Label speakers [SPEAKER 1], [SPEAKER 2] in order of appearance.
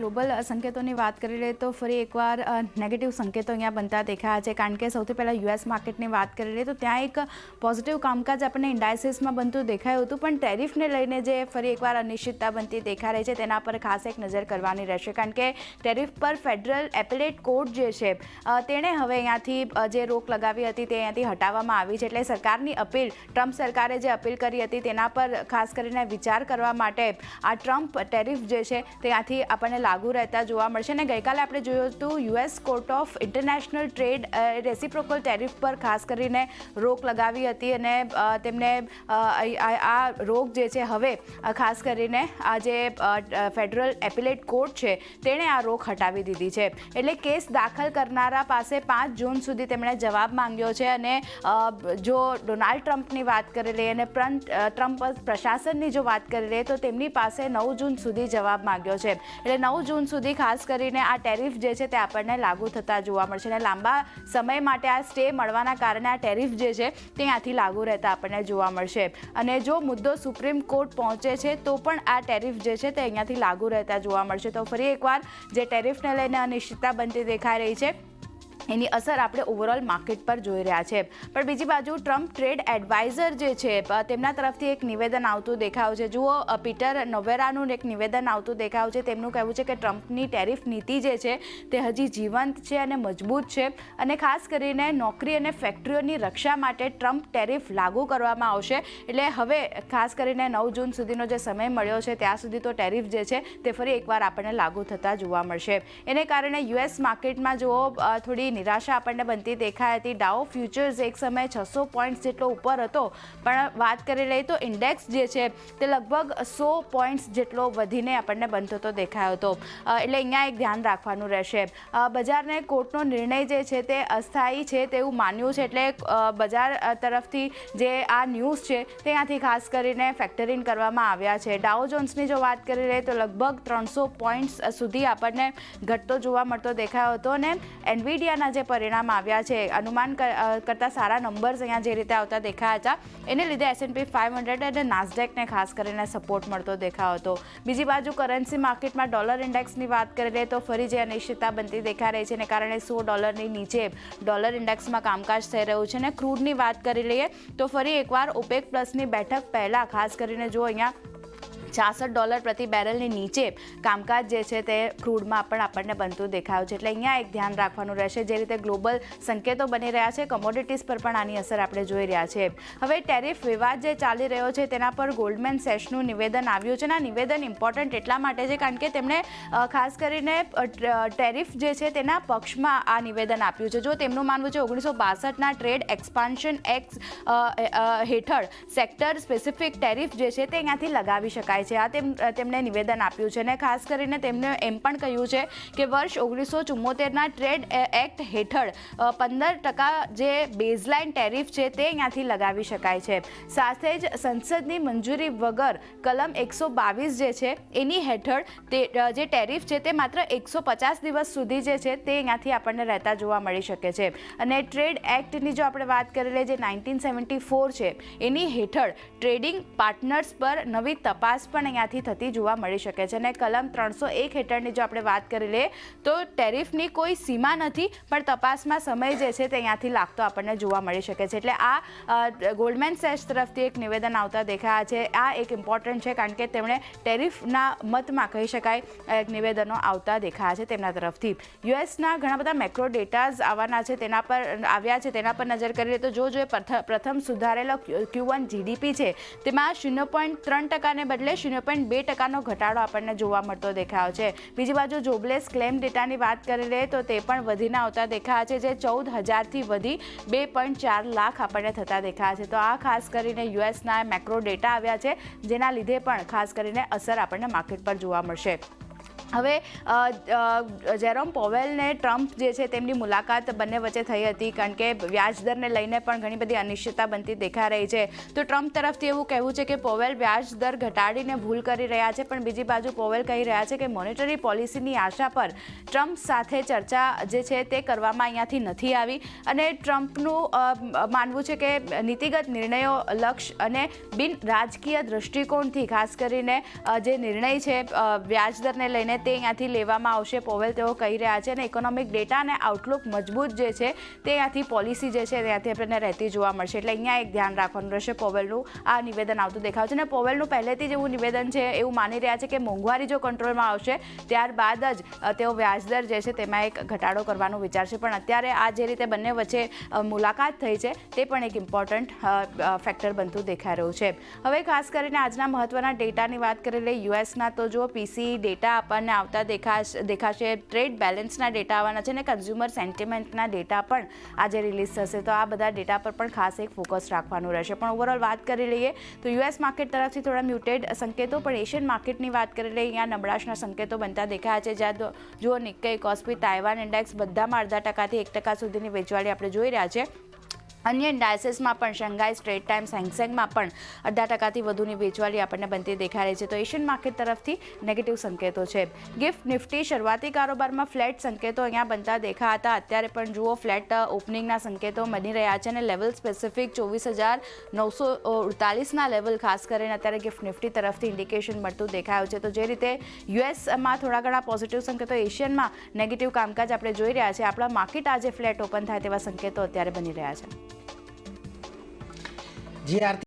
[SPEAKER 1] Global સંકેતોની વાત કરી લઈએ તો ફરી એકવાર નેગેટિવ સંકેતો અહીંયા બનતા દેખાયા છે, કારણ કે સૌથી પહેલાં યુએસ માર્કેટની વાત કરી લઈએ તો ત્યાં એક પોઝિટિવ કામકાજ આપણને ઇન્ડાઇસીસમાં બનતું દેખાયું હતું, પણ ટેરિફને લઈને જે ફરી એકવાર અનિશ્ચિતતા બનતી દેખાઈ રહી છે તેના પર ખાસ એક નજર કરવાની રહેશે, કારણ કે ટેરિફ પર ફેડરલ એપેલેટ કોર્ટ જે છે તેણે હવે અહીંયાથી જે રોક લગાવી હતી તે અહીંયાથી હટાવવામાં આવી છે. એટલે સરકારની અપીલ, ટ્રમ્પ સરકારે જે અપીલ કરી હતી તેના પર ખાસ કરીને વિચાર કરવા માટે આ ટ્રમ્પ ટેરિફ જે છે ત્યાંથી આપણને લાગુ રહેતા જોવા મળશે. અને ગઈકાલે આપણે જોયું હતું US court of international trade reciprocal tariff પર ખાસ કરીને રોક લગાવી હતી, અને તેમને આ રોક જે છે હવે ખાસ કરીને આ જે ફેડરલ એપેલેટ કોર્ટ છે તેણે આ રોક હટાવી દીધી છે. એટલે કેસ દાખલ કરનારા પાસે 5 જૂન સુધી તેમણે જવાબ માંગ્યો છે. અને જો ડોનાલ્ડ ટ્રમ્પની વાત કરી લઈએ અને ટ્રમ્પ પ્રશાસનની જો વાત કરી લઈએ તો તેમની પાસે 9 જૂન સુધી જવાબ માંગ્યો છે. એટલે 9 જૂન સુધી ખાસ કરીને આ ટેરિફ જે છે તે આપણને લાગુ થતા જોવા મળશે, અને લાંબા સમય માટે આ સ્ટે મળવાના કારણે આ ટેરિફ જે છે તે ત્યાંથી લાગુ રહેતા આપણને જોવા મળશે. અને જો મુદ્દો સુપ્રીમ કોર્ટ પહોંચે છે તો પણ આ ટેરિફ જે છે તે અહીંયાથી લાગુ રહેતા જોવા મળશે. તો ફરી એકવાર જે ટેરિફને લઈને અનિશ્ચિતતા બનતી દેખાઈ રહી છે એની અસર આપણે ઓવરઓલ માર્કેટ પર જોઈ રહ્યા છે. પણ બીજી બાજુ ટ્રમ્પ ટ્રેડ એડવાઇઝર જે છે તેમના તરફથી એક નિવેદન આવતું દેખાયું છે. જુઓ, પીટર નોવેરાનું એક નિવેદન આવતું દેખાયું છે. તેમનું કહેવું છે કે ટ્રમ્પની ટેરિફ નીતિ જે છે તે હજી જીવંત છે અને મજબૂત છે, અને ખાસ કરીને નોકરી અને ફેક્ટરીઓની રક્ષા માટે ટ્રમ્પ ટેરિફ લાગુ કરવામાં આવશે. એટલે હવે ખાસ કરીને 9 જૂન સુધીનો જે સમય મળ્યો છે ત્યાં સુધી તો ટેરિફ જે છે તે ફરી એકવાર આપણને લાગુ થતા જોવા મળશે. એને કારણે યુએસ માર્કેટમાં જુઓ થોડી નિરાશા આપણને બનતી દેખાઈ હતી. ડાઉ ફ્યુચર્સ એક સમયે 600 પોઈન્ટ્સ જેટલો ઉપર હતો, પણ વાત કરી લઈએ તો ઇન્ડેક્સ જે છે તે લગભગ 100 પોઈન્ટ્સ જેટલો વધીને આપણને બનતો તો દેખાયો હતો. એટલે અહીંયા એક ધ્યાન રાખવાનું રહેશે. બજારને કોર્ટનો નિર્ણય જે છે તે અસ્થાયી છે તેવું માન્યું છે, એટલે બજાર તરફથી જે આ ન્યૂઝ છે ત્યાંથી ખાસ કરીને ફેક્ટરિંગ કરવામાં આવ્યા છે. ડાઉ જોન્સની જો વાત કરી લઈએ તો લગભગ 300 પોઈન્ટ્સ સુધી આપણને ઘટતો જોવા મળતો દેખાયો હતો, અને એનવીડિયાના જે પરિણામ આવ્યા છે અનુમાન કરતાં સારા નંબર્સ અહીંયા જે રીતે આવતા દેખાયા હતા એને લીધે S&P 500 અને નાસ્ડેકને ખાસ કરીને સપોર્ટ મળતો દેખાયો હતો. બીજી બાજુ કરન્સી માર્કેટમાં ડોલર ઇન્ડેક્સની વાત કરી લઈએ તો ફરી જે અનિશ્ચિતતા બનતી દેખાઈ રહી છે એને કારણે $100 નીચે ડોલર ઇન્ડેક્સમાં કામકાજ થઈ રહ્યું છે. અને ક્રૂડની વાત કરી લઈએ તો ફરી એકવાર ઓપેક પ્લસની બેઠક પહેલાં ખાસ કરીને જો અહીંયા $66 પ્રતિ બેરલની નીચે કામકાજ જે છે તે ક્રૂડમાં પણ આપણને બનતું દેખાયું છે. એટલે અહીંયા એક ધ્યાન રાખવાનું રહેશે. જે રીતે ગ્લોબલ સંકેતો બની રહ્યા છે કોમોડિટીઝ પર પણ આની અસર આપણે જોઈ રહ્યા છે. હવે ટેરિફ વિવાદ જે ચાલી રહ્યો છે તેના પર ગોલ્ડમેન સેશનું નિવેદન આવ્યું છે. અને આ નિવેદન ઇમ્પોર્ટન્ટ એટલા માટે છે કારણ કે તેમણે ખાસ કરીને ટેરિફ જે છે તેના પક્ષમાં આ નિવેદન આપ્યું છે. જો તેમનું માનવું છે 1962ના ટ્રેડ એક્સપાન્શન એક્ટ હેઠળ સેક્ટર સ્પેસિફિક ટેરિફ જે છે તે અહીંયાથી લગાવી શકાય છે. આ તેમણે નિવેદન આપ્યું છે. અને ખાસ કરીને તેમણે એમ પણ કહ્યું છે કે વર્ષ 1974ના ટ્રેડ એક્ટ હેઠળ 15% જે બેઝલાઇન ટેરિફ છે તે અહીંયાથી લગાવી શકાય છે. સાથે જ સંસદની મંજૂરી વગર કલમ 122 જે છે એની હેઠળ જે ટેરિફ છે તે માત્ર 150 દિવસ સુધી જે છે તે અહીંયાથી આપણને રહેતા જોવા મળી શકે છે. અને ટ્રેડ એક્ટની જો આપણે વાત કરી લઈએ જે 1974 છે એની હેઠળ ટ્રેડિંગ પાર્ટનર્સ પર નવી તપાસ પણ અહીંયાથી થતી જોવા મળી શકે છે. અને કલમ 301 હેઠળની જો આપણે વાત કરી લઈએ તો ટેરિફની કોઈ સીમા નથી, પણ તપાસમાં સમય જે છે તે અહીંયાથી લાગતો આપણને જોવા મળી શકે છે. એટલે આ ગોલ્ડમેન સેશ તરફથી એક નિવેદન આવતા દેખાયા છે. આ એક ઇમ્પોર્ટન્ટ છે કારણ કે તેમણે ટેરિફના મતમાં કહી શકાય એક નિવેદનો આવતા દેખાયા છે તેમના તરફથી. યુએસના ઘણા બધા મેક્રો ડેટાઝ આવવાના છે તેના પર નજર કરીએ તો જો પ્રથમ સુધારેલો Q1 GDP છે તેમાં 0.3%ને બદલે 0.2%નો ઘટાડો આપણને જોવા મળતો દેખાયો છે. બીજી બાજુ જોબલેસ ક્લેમ ડેટાની વાત કરી લઈએ તો તે પણ વધીને આવતા દેખાયા છે, જે 14,000થી વધી 2.4 લાખ આપણને થતા દેખાયા છે. તો આ ખાસ કરીને યુએસના મેક્રો ડેટા આવ્યા છે જેના લીધે પણ ખાસ કરીને અસર આપણને માર્કેટ પર જોવા મળશે. હવે જેરોમ પોવેલને ટ્રમ્પ જે છે તેમની મુલાકાત બંને વચ્ચે થઈ હતી, કારણ કે વ્યાજદરને લઈને પણ ઘણી બધી અનિશ્ચિતતા બનતી દેખાઈ રહી છે. તો ટ્રમ્પ તરફથી એવું કહેવું છે કે પોવેલ વ્યાજદર ઘટાડીને ભૂલ કરી રહ્યા છે, પણ બીજી બાજુ પોવેલ કહી રહ્યા છે કે મોનેટરી પોલિસીની આશા પર ટ્રમ્પ સાથે ચર્ચા જે છે તે કરવામાં અહીંયાથી નથી આવી. અને ટ્રમ્પનું માનવું છે કે નીતિગત નિર્ણયો લક્ષ્ય અને બિન રાજકીય દૃષ્ટિકોણથી ખાસ કરીને જે નિર્ણય છે વ્યાજદરને લઈને અને તે અહીંયાથી લેવામાં આવશે, પોવેલ તેઓ કહી રહ્યા છે. અને ઇકોનોમિક ડેટા અને આઉટલુક મજબૂત જે છે તે અહીંયાથી પોલિસી જે છે ત્યાંથી આપણને રહેતી જોવા મળશે. એટલે અહીંયા એક ધ્યાન રાખવાનું રહેશે. પોવેલનું આ નિવેદન આવતું દેખાવ છે. અને પોવેલનું પહેલેથી જ એવું નિવેદન છે, એવું માની રહ્યા છે કે મોંઘવારી જો કંટ્રોલમાં આવશે ત્યારબાદ જ તેઓ વ્યાજદર જે છે તેમાં એક ઘટાડો કરવાનો વિચાર છે. પણ અત્યારે આ જે રીતે બંને વચ્ચે મુલાકાત થઈ છે તે પણ એક ઇમ્પોર્ટન્ટ ફેક્ટર બનતું દેખાઈ રહ્યું છે. હવે ખાસ કરીને આજના મહત્વના ડેટાની વાત કરી લઈએ યુએસના, તો જો પીસી ડેટા આપણને આવતા દેખાશે, ટ્રેડ બેલેન્સના ડેટા આવવાના છે અને કન્ઝ્યુમર સેન્ટિમેન્ટના ડેટા પણ આજે રિલીઝ થશે. તો આ બધા ડેટા પર પણ ખાસ એક ફોકસ રાખવાનું રહેશે. પણ ઓવરઓલ વાત કરી લઈએ તો યુએસ માર્કેટ તરફથી થોડા મ્યુટેડ સંકેતો, પણ એશિયન માર્કેટની વાત કરી લઈએ અહીંયા નબળાશના સંકેતો બનતા દેખાયા છે. જ્યાં જુઓ નિક્કેઈ, કોસ્પી, તાઇવાન ઇન્ડેક્સ બધામાં 0.5% થી 1% સુધીની વેચવાળી આપણે જોઈ રહ્યા છે. અન્ય ઇન્ડાયસીસમાં પણ શંઘાઈ, સ્ટ્રેટ ટાઈમ્સ, હેંગસેંગમાં પણ 0.5% વધુની વેચવાળી આપણને બનતી દેખાઈ રહી છે. તો એશિયન માર્કેટ તરફથી નેગેટિવ સંકેતો છે. ગિફ્ટ નિફ્ટી શરૂઆતી કારોબારમાં ફ્લેટ સંકેતો અહીંયા બનતા દેખાયા હતા. અત્યારે પણ જુઓ ફ્લેટ ઓપનિંગના સંકેતો બની રહ્યા છે અને લેવલ સ્પેસિફિક 24,948ના લેવલ ખાસ કરીને અત્યારે ગિફ્ટ નિફ્ટી તરફથી ઇન્ડિકેશન મળતું દેખાયું છે. તો જે રીતે યુએસમાં થોડા ઘણા પોઝિટિવ સંકેતો, એશિયનમાં નેગેટિવ કામકાજ આપણે જોઈ રહ્યા છે, આપણા માર્કેટ આજે ફ્લેટ ઓપન થાય તેવા સંકેતો અત્યારે બની રહ્યા છે.
[SPEAKER 2] જી આરતી,